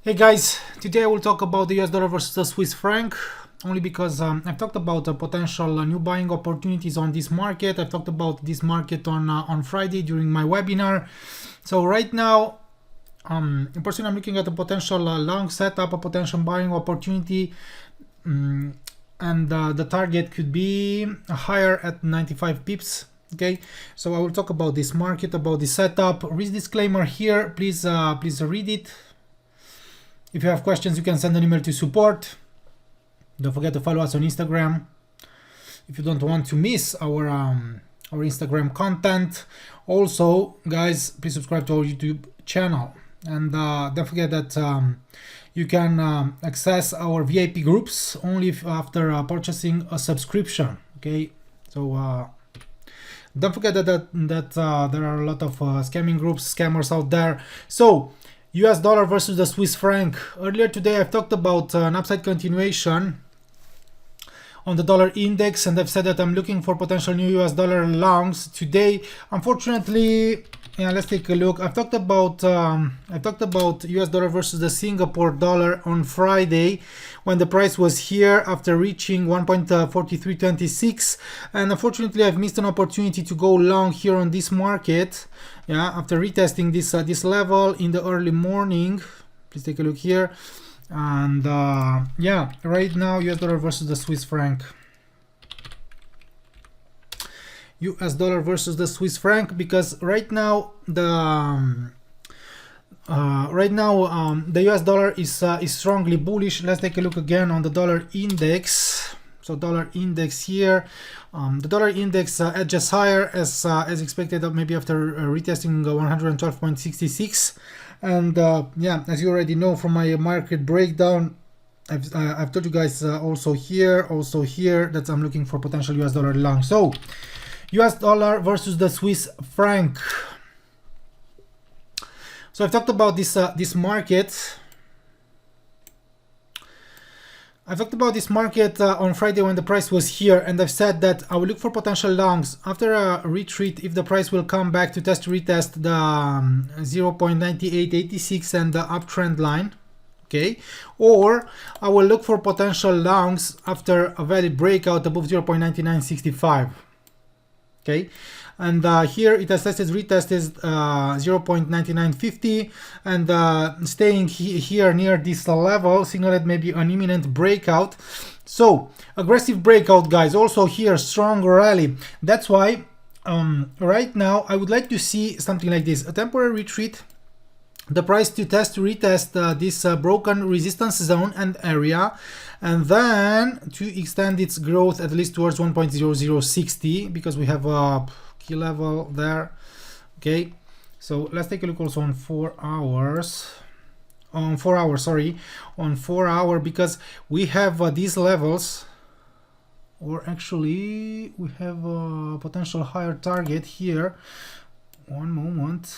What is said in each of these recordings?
Hey guys, today I will talk about the US dollar versus the Swiss franc, only because I've talked about potential new buying opportunities on this market. I've talked about this market on Friday during my webinar. So right now, personally, I'm looking at a potential long setup, a potential buying opportunity, and the target could be higher at 95 pips. Okay, so I will talk about this market, about the setup. Risk disclaimer here, please read it. If you have questions, you can send an email to support. Don't forget to follow us on Instagram. If you don't want to miss our Instagram content. Also, guys, please subscribe to our YouTube channel. And don't forget that you can access our VIP groups only after purchasing a subscription. Okay, so don't forget that there are a lot of scamming groups, scammers out there. So US dollar versus the Swiss franc. Earlier today I've talked about an upside continuation on the dollar index, and I've said that I'm looking for potential new US dollar longs today. Unfortunately, let's take a look. I've talked about US dollar versus the Singapore dollar on Friday when the price was here after reaching 1.4326, and unfortunately I've missed an opportunity to go long here on this market. After retesting this level in the early morning. Please take a look here. And right now US dollar versus the Swiss franc. US dollar versus the Swiss franc, because right now the US dollar is strongly bullish. Let's take a look again on the dollar index. So dollar index here, the dollar index edges higher as expected, maybe after retesting 112.66. And as you already know from my market breakdown, I've told you guys also here that I'm looking for potential US dollar long. So US dollar versus the Swiss franc. So I've talked about this market. I talked about this market on Friday when the price was here, and I've said that I will look for potential longs after a retreat if the price will come back to retest the 0.9886 and the uptrend line. Okay, or I will look for potential longs after a valid breakout above 0.9965. Okay, and here it has retested 0.9950, and staying here near this level signaled maybe an imminent breakout. So aggressive breakout, guys. Also here strong rally. That's why right now I would like to see something like this: a temporary retreat, the price to retest this broken resistance zone and area, and then to extend its growth at least towards 1.0060, because we have a key level there. Okay, so let's take a look also on 4 hours. On 4 hours, sorry, on 4 hour, because we have these levels, or actually we have a potential higher target here. One moment.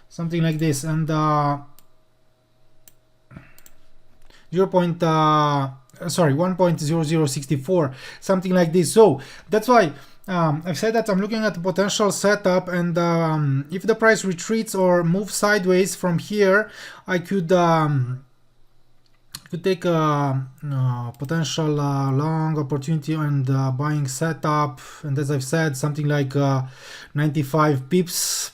Something like this, and 1.0064, something like this. So that's why I've said that I'm looking at the potential setup, and if the price retreats or moves sideways from here, I could take a potential long opportunity and buying setup, and as I've said, something like 95 pips.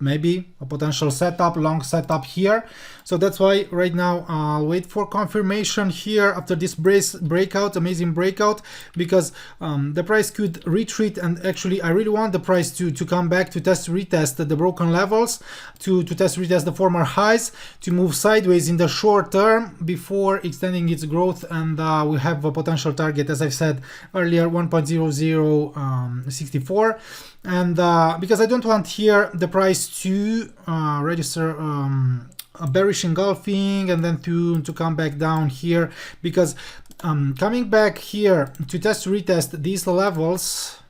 Maybe a potential setup, long setup here. So that's why right now I'll wait for confirmation here after this breakout, amazing breakout, because the price could retreat, and actually I really want the price to come back to retest the broken levels, to retest the former highs, to move sideways in the short term before extending its growth, and we have a potential target, as I've said earlier, 1.0064. And because I don't want here the price to register a bearish engulfing and then to come back down here, because coming back here to retest these levels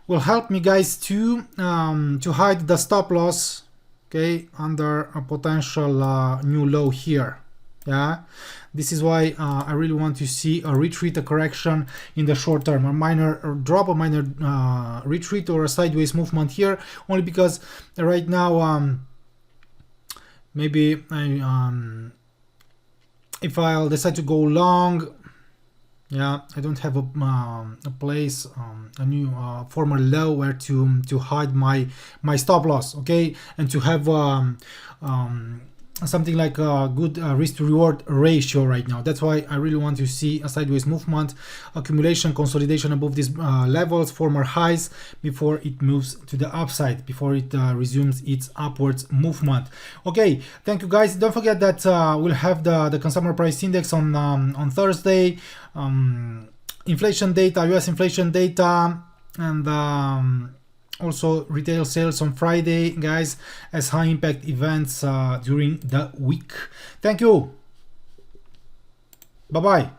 will help me, guys, to hide the stop loss, okay, under a potential new low here. This is why I really want to see a retreat, a correction in the short term, a minor drop, a minor retreat, or a sideways movement here, only because right now maybe if I'll decide to go long, yeah, I don't have a place, a new formal low where to hide my stop loss, okay, and to have something like a good risk to reward ratio right now. That's why I really want to see a sideways movement, accumulation, consolidation above these levels, former highs, before it moves to the upside, before it resumes its upwards movement. Okay, thank you guys. Don't forget that we'll have the consumer price index on Thursday, inflation data, US inflation data, and also retail sales on Friday, guys, as high impact events during the week. Thank you. Bye bye.